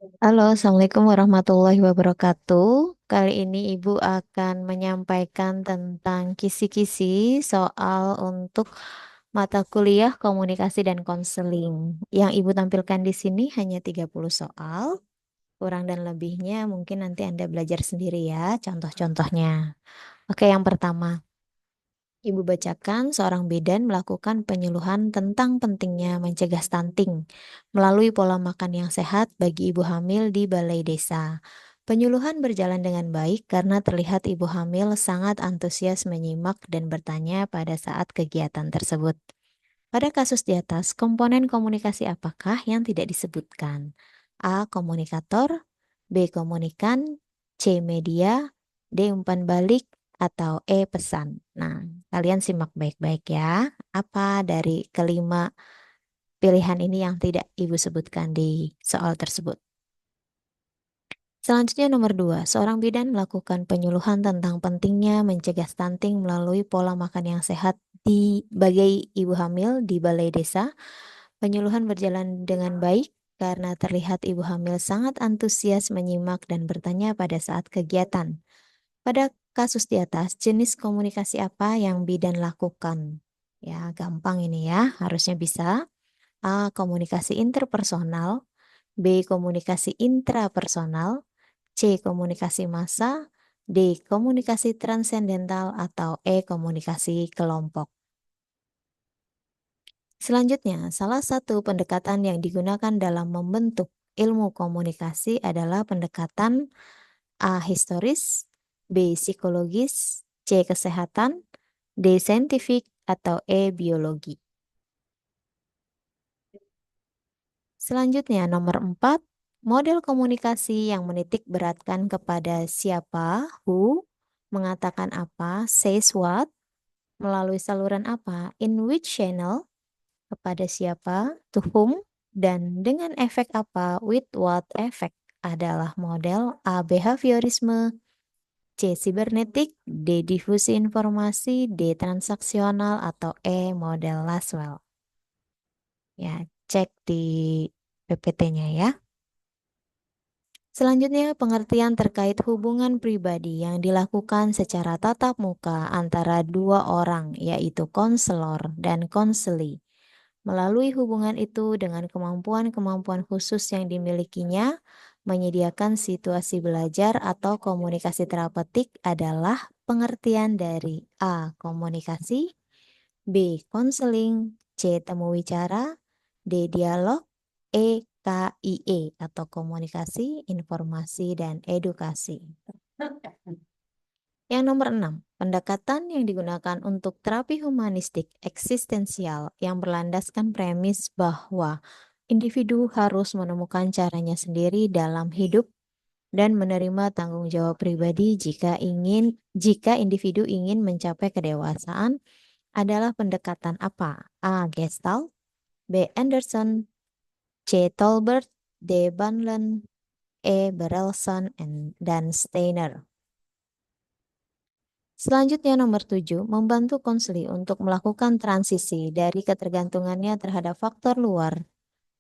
Halo, Assalamualaikum warahmatullahi wabarakatuh. Kali ini Ibu akan menyampaikan tentang kisi-kisi soal untuk mata kuliah komunikasi dan konseling. Yang Ibu tampilkan di sini hanya 30 soal, kurang dan lebihnya mungkin nanti Anda belajar sendiri ya, contoh-contohnya. Oke, yang pertama. Ibu bacakan seorang bidan melakukan penyuluhan tentang pentingnya mencegah stunting melalui pola makan yang sehat bagi ibu hamil di balai desa. Penyuluhan berjalan dengan baik karena terlihat ibu hamil sangat antusias menyimak dan bertanya pada saat kegiatan tersebut. Pada kasus di atas, komponen komunikasi apakah yang tidak disebutkan? A. Komunikator, B. Komunikan, C. Media, D. Umpan balik, atau E. Pesan. Nah, kalian simak baik-baik ya. Apa dari kelima pilihan ini yang tidak Ibu sebutkan di soal tersebut? Selanjutnya nomor 2, seorang bidan melakukan penyuluhan tentang pentingnya mencegah stunting melalui pola makan yang sehat di bagai ibu hamil di balai desa. Penyuluhan berjalan dengan baik karena terlihat ibu hamil sangat antusias menyimak dan bertanya pada saat kegiatan. Pada kasus di atas, jenis komunikasi apa yang bidan lakukan? Ya, gampang ini ya, harusnya bisa. A. Komunikasi interpersonal, B. Komunikasi intrapersonal, C. Komunikasi massa, D. Komunikasi transendental, atau E. Komunikasi kelompok. Selanjutnya, salah satu pendekatan yang digunakan dalam membentuk ilmu komunikasi adalah pendekatan A. Historis, B. Psikologis, C. Kesehatan, D. Saintifik, atau E. Biologi. Selanjutnya, nomor 4, model komunikasi yang menitik beratkan kepada siapa, who, mengatakan apa, says what, melalui saluran apa, in which channel, kepada siapa, to whom, dan dengan efek apa, with what effect, adalah model A. Behaviorisme, C. Sibernetik, D. Difusi informasi, D. Transaksional, atau E. Model Laswell. Ya, cek di PPT-nya ya. Selanjutnya, pengertian terkait hubungan pribadi yang dilakukan secara tatap muka antara dua orang, yaitu konselor dan konseli. Melalui hubungan itu dengan kemampuan-kemampuan khusus yang dimilikinya, menyediakan situasi belajar atau komunikasi terapeutik adalah pengertian dari A. Komunikasi, B. Konseling, C. Temu wicara, D. Dialog, E. KIE atau komunikasi, informasi, dan edukasi. Yang nomor 6, pendekatan yang digunakan untuk terapi humanistik eksistensial yang berlandaskan premis bahwa individu harus menemukan caranya sendiri dalam hidup dan menerima tanggung jawab pribadi jika individu ingin mencapai kedewasaan adalah pendekatan apa? A. Gestalt, B. Anderson, C. Tolbert, D. Banlen, E. Berelson, dan Steiner. Selanjutnya nomor 7, membantu konseli untuk melakukan transisi dari ketergantungannya terhadap faktor luar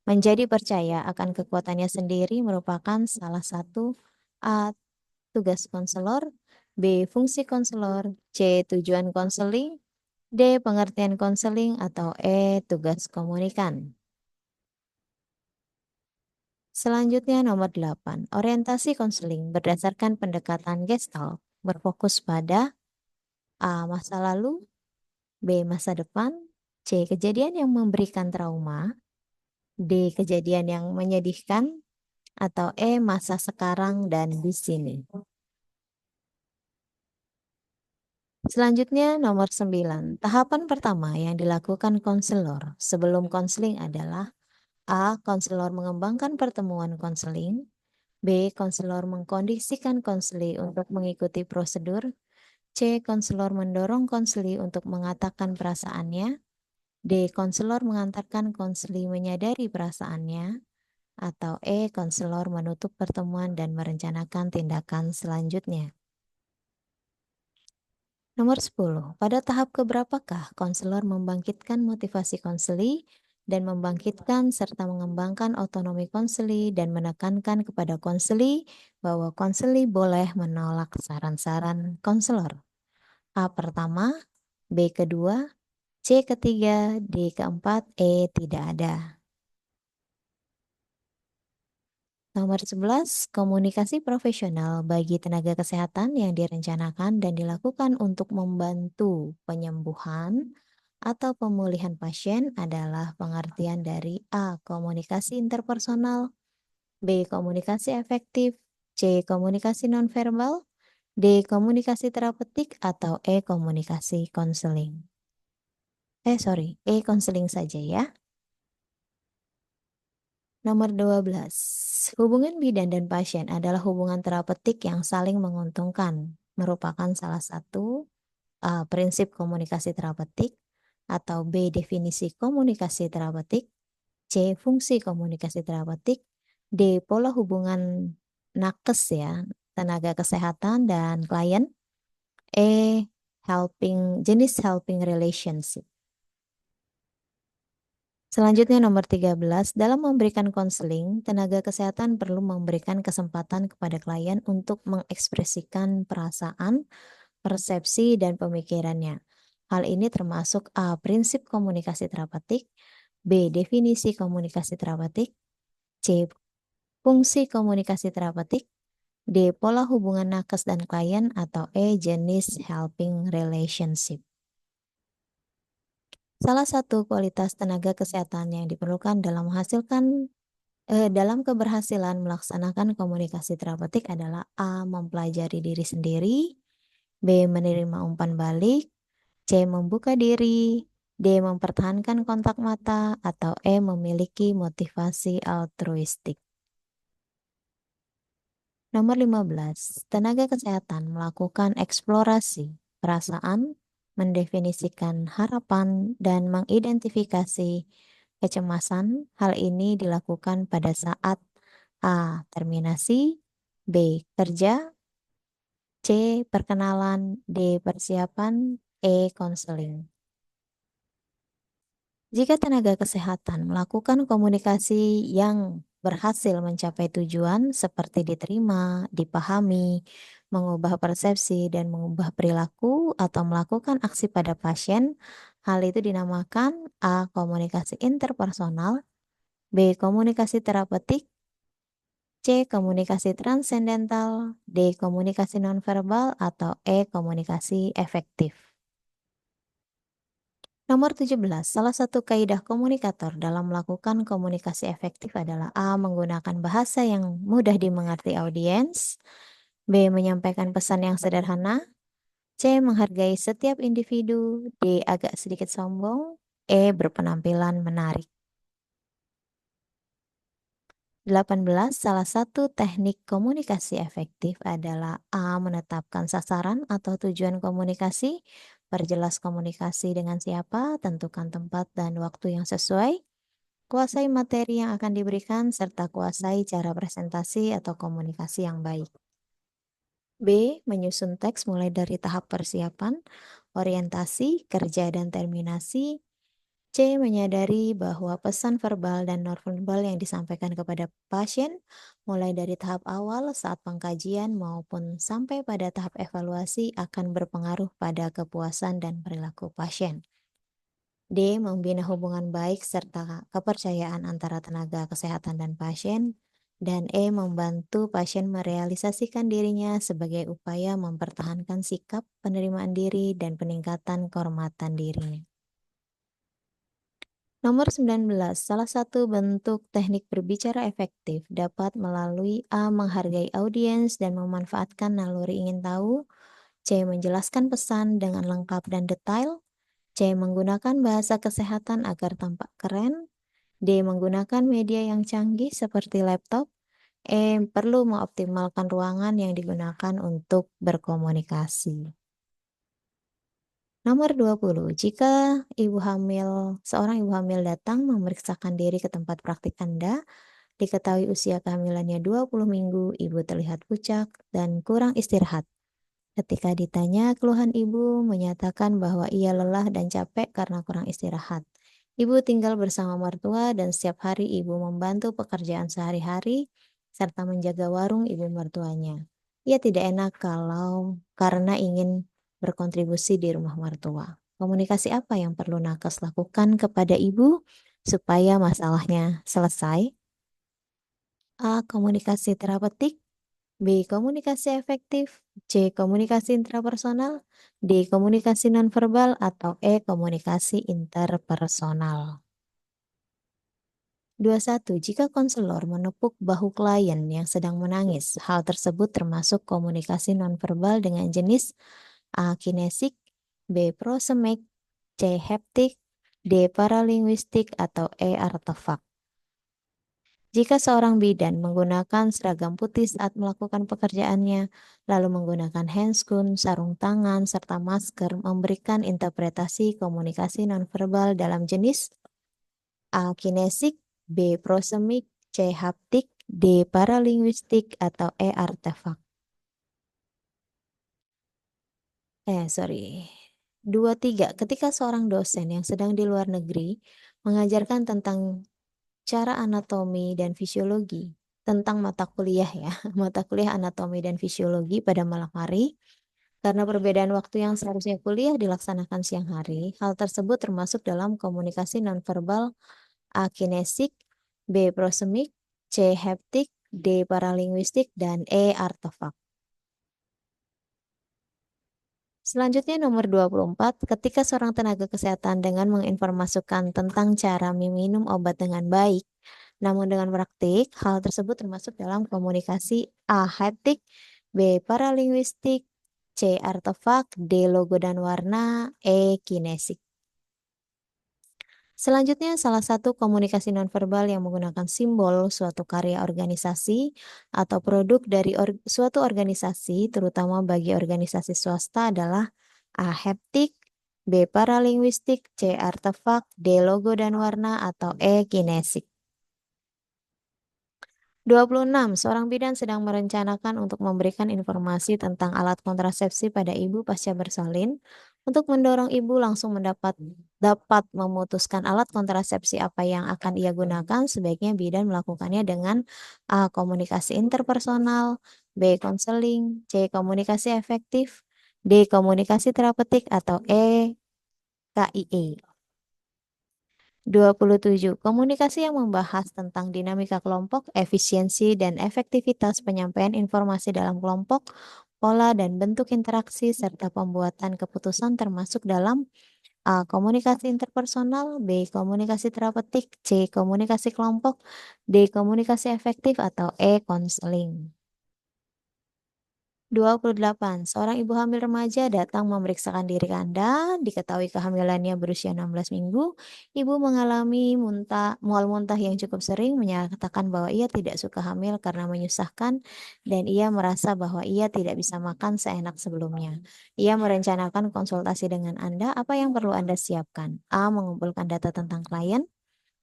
menjadi percaya akan kekuatannya sendiri merupakan salah satu A. Tugas konselor, B. Fungsi konselor, C. Tujuan konseling, D. Pengertian konseling, atau E. Tugas komunikan. Selanjutnya nomor 8, orientasi konseling berdasarkan pendekatan Gestalt berfokus pada A. Masa lalu, B. Masa depan, C. Kejadian yang memberikan trauma, D. Kejadian yang menyedihkan, atau E. Masa sekarang dan di sini. Selanjutnya nomor 9, tahapan pertama yang dilakukan konselor sebelum konseling adalah A. Konselor mengembangkan pertemuan konseling, B. Konselor mengkondisikan konseli untuk mengikuti prosedur, C. Konselor mendorong konseli untuk mengatakan perasaannya, D. Konselor mengantarkan konseli menyadari perasaannya, atau E. Konselor menutup pertemuan dan merencanakan tindakan selanjutnya. Nomor 10. Pada tahap keberapakah konselor membangkitkan motivasi konseli dan membangkitkan serta mengembangkan otonomi konseli dan menekankan kepada konseli bahwa konseli boleh menolak saran-saran konselor. A pertama, B kedua, C ketiga, D keempat, E tidak ada. Nomor 11, komunikasi profesional bagi tenaga kesehatan yang direncanakan dan dilakukan untuk membantu penyembuhan atau pemulihan pasien adalah pengertian dari A. Komunikasi interpersonal, B. Komunikasi efektif, C. Komunikasi nonverbal, D. Komunikasi terapeutik, atau E. Komunikasi konseling. E. Konseling saja ya. Nomor 12, hubungan bidan dan pasien adalah hubungan terapeutik yang saling menguntungkan, merupakan salah satu A. Prinsip komunikasi terapeutik, atau B. Definisi komunikasi terapeutik, C. Fungsi komunikasi terapeutik, D. Pola hubungan nakes ya, tenaga kesehatan dan klien, E. Jenis helping relationship. Selanjutnya nomor 13, dalam memberikan konseling, tenaga kesehatan perlu memberikan kesempatan kepada klien untuk mengekspresikan perasaan, persepsi, dan pemikirannya. Hal ini termasuk A. Prinsip komunikasi terapeutik, B. Definisi komunikasi terapeutik, C. Fungsi komunikasi terapeutik, D. Pola hubungan nakes dan klien, atau E. Jenis helping relationship. Salah satu kualitas tenaga kesehatan yang diperlukan dalam keberhasilan melaksanakan komunikasi terapeutik adalah A. Mempelajari diri sendiri, B. Menerima umpan balik, C. Membuka diri, D. Mempertahankan kontak mata, atau E. Memiliki motivasi altruistik. Nomor 15, tenaga kesehatan melakukan eksplorasi perasaan, mendefinisikan harapan, dan mengidentifikasi kecemasan. Hal ini dilakukan pada saat A. Terminasi, B. Kerja, C. Perkenalan, D. Persiapan, E. Konseling. Jika tenaga kesehatan melakukan komunikasi yang berhasil mencapai tujuan seperti diterima, dipahami, mengubah persepsi, dan mengubah perilaku atau melakukan aksi pada pasien, hal itu dinamakan A. Komunikasi interpersonal, B. Komunikasi terapeutik, C. Komunikasi transendental, D. Komunikasi nonverbal, atau E. Komunikasi efektif. Nomor 17, salah satu kaidah komunikator dalam melakukan komunikasi efektif adalah A. Menggunakan bahasa yang mudah dimengerti audiens, B. Menyampaikan pesan yang sederhana, C. Menghargai setiap individu, D. Agak sedikit sombong, E. Berpenampilan menarik. 18, salah satu teknik komunikasi efektif adalah A. Menetapkan sasaran atau tujuan komunikasi, perjelas komunikasi dengan siapa, tentukan tempat dan waktu yang sesuai, kuasai materi yang akan diberikan, serta kuasai cara presentasi atau komunikasi yang baik. B. Menyusun teks mulai dari tahap persiapan, orientasi, kerja, dan terminasi. C. Menyadari bahwa pesan verbal dan nonverbal yang disampaikan kepada pasien mulai dari tahap awal saat pengkajian maupun sampai pada tahap evaluasi akan berpengaruh pada kepuasan dan perilaku pasien. D. Membina hubungan baik serta kepercayaan antara tenaga kesehatan dan pasien. Dan E. Membantu pasien merealisasikan dirinya sebagai upaya mempertahankan sikap penerimaan diri dan peningkatan kehormatan dirinya. Nomor 19, salah satu bentuk teknik berbicara efektif dapat melalui A. Menghargai audiens dan memanfaatkan naluri ingin tahu, C. Menjelaskan pesan dengan lengkap dan detail, C. Menggunakan bahasa kesehatan agar tampak keren, D. Menggunakan media yang canggih seperti laptop, E. Perlu mengoptimalkan ruangan yang digunakan untuk berkomunikasi. Nomor 20, jika seorang ibu hamil datang memeriksakan diri ke tempat praktik Anda, diketahui usia kehamilannya 20 minggu, ibu terlihat pucat dan kurang istirahat. Ketika ditanya, keluhan ibu menyatakan bahwa ia lelah dan capek karena kurang istirahat. Ibu tinggal bersama mertua dan setiap hari ibu membantu pekerjaan sehari-hari serta menjaga warung ibu mertuanya. Ia tidak enak kalau karena ingin berkontribusi di rumah mertua. Komunikasi apa yang perlu nakes lakukan kepada ibu supaya masalahnya selesai? A. Komunikasi terapeutik. B. Komunikasi efektif. C. Komunikasi intrapersonal. D. Komunikasi nonverbal atau E. Komunikasi interpersonal. 21. Jika konselor menepuk bahu klien yang sedang menangis, hal tersebut termasuk komunikasi nonverbal dengan jenis A. Kinesik, B. Prosemek, C. Haptik, D. Paralinguistik atau E. Artefak. Jika seorang bidan menggunakan seragam putih saat melakukan pekerjaannya, lalu menggunakan handscoon, sarung tangan, serta masker, memberikan interpretasi komunikasi nonverbal dalam jenis A. Kinesik, B. Prosemik, C. Haptik, D. Paralinguistik, atau E. Artefak. Sorry. 23. Ketika seorang dosen yang sedang di luar negeri mengajarkan tentang cara anatomi dan fisiologi, tentang mata kuliah ya, mata kuliah anatomi dan fisiologi pada malam hari, karena perbedaan waktu yang seharusnya kuliah dilaksanakan siang hari, hal tersebut termasuk dalam komunikasi nonverbal A. Kinesik, B. Prosemik, C. Haptik, D. Paralinguistik, dan E. Artefak. Selanjutnya nomor 24, ketika seorang tenaga kesehatan dengan menginformasikan tentang cara meminum obat dengan baik, namun dengan praktik, hal tersebut termasuk dalam komunikasi A. Haptik, B. Paralinguistik, C. Artefak, D. Logo dan warna, E. Kinesik. Selanjutnya, salah satu komunikasi nonverbal yang menggunakan simbol suatu karya organisasi atau produk dari suatu organisasi, terutama bagi organisasi swasta adalah A. Haptik, B. Paralinguistik, C. Artefak, D. Logo dan warna, atau E. Kinesik. 26. Seorang bidan sedang merencanakan untuk memberikan informasi tentang alat kontrasepsi pada ibu pasca bersalin. Untuk mendorong ibu langsung dapat memutuskan alat kontrasepsi apa yang akan ia gunakan, sebaiknya bidan melakukannya dengan A. Komunikasi interpersonal, B. Konseling, C. Komunikasi efektif, D. Komunikasi terapeutik, atau E. KIE. 27. Komunikasi yang membahas tentang dinamika kelompok, efisiensi dan efektivitas penyampaian informasi dalam kelompok, pola dan bentuk interaksi, serta pembuatan keputusan termasuk dalam A. Komunikasi interpersonal, B. Komunikasi terapeutik, C. Komunikasi kelompok, D. Komunikasi efektif, atau E. Konseling. 28. Seorang ibu hamil remaja datang memeriksakan diri Anda, diketahui kehamilannya berusia 16 minggu. Ibu mengalami mual muntah yang cukup sering, menyatakan bahwa ia tidak suka hamil karena menyusahkan dan ia merasa bahwa ia tidak bisa makan seenak sebelumnya. Ia merencanakan konsultasi dengan Anda, apa yang perlu Anda siapkan? A. Mengumpulkan data tentang klien.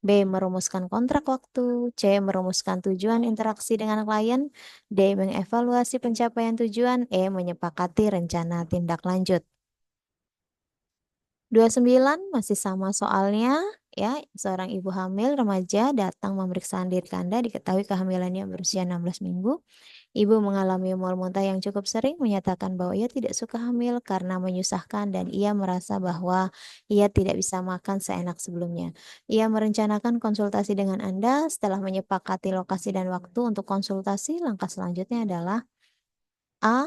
B. Merumuskan kontrak waktu. C. Merumuskan tujuan interaksi dengan klien. D. Mengevaluasi pencapaian tujuan. E. Menyepakati rencana tindak lanjut. 29 masih sama soalnya ya. Seorang ibu hamil remaja datang memeriksa diri Anda, diketahui kehamilannya berusia 16 minggu. Ibu mengalami mual muntah yang cukup sering, menyatakan bahwa ia tidak suka hamil karena menyusahkan dan ia merasa bahwa ia tidak bisa makan seenak sebelumnya. Ia merencanakan konsultasi dengan Anda. Setelah menyepakati lokasi dan waktu untuk konsultasi, langkah selanjutnya adalah A.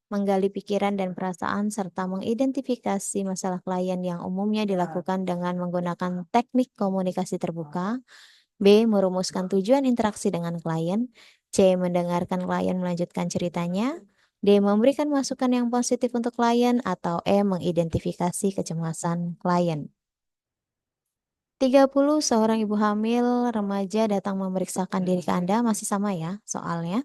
Menggali pikiran dan perasaan serta mengidentifikasi masalah klien yang umumnya dilakukan dengan menggunakan teknik komunikasi terbuka. B. Merumuskan tujuan interaksi dengan klien. C. Mendengarkan klien melanjutkan ceritanya. D. Memberikan masukan yang positif untuk klien. Atau E. Mengidentifikasi kecemasan klien. 30. Seorang ibu hamil remaja datang memeriksakan diri ke Anda, masih sama ya soalnya.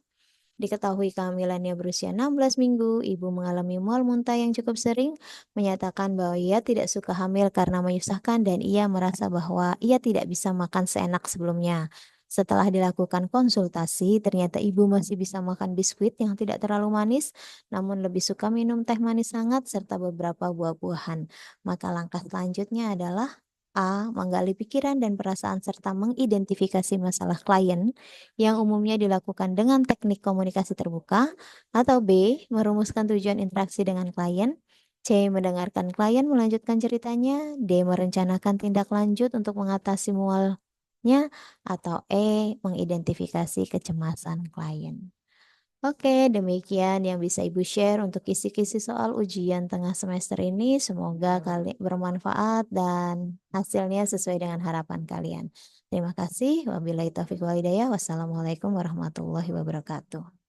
Diketahui kehamilannya berusia 16 minggu, ibu mengalami mual muntah yang cukup sering, menyatakan bahwa ia tidak suka hamil karena menyusahkan dan ia merasa bahwa ia tidak bisa makan seenak sebelumnya. Setelah dilakukan konsultasi, ternyata ibu masih bisa makan biskuit yang tidak terlalu manis, namun lebih suka minum teh manis hangat serta beberapa buah-buahan. Maka langkah selanjutnya adalah A. Menggali pikiran dan perasaan serta mengidentifikasi masalah klien yang umumnya dilakukan dengan teknik komunikasi terbuka. Atau B. Merumuskan tujuan interaksi dengan klien. C. Mendengarkan klien melanjutkan ceritanya. D. Merencanakan tindak lanjut untuk mengatasi mualnya. Atau E. Mengidentifikasi kecemasan klien. Oke, demikian yang bisa Ibu share untuk kisi-kisi soal ujian tengah semester ini. Semoga kali bermanfaat dan hasilnya sesuai dengan harapan kalian. Terima kasih. Wabillahi taufiq wal hidayah. Wassalamualaikum warahmatullahi wabarakatuh.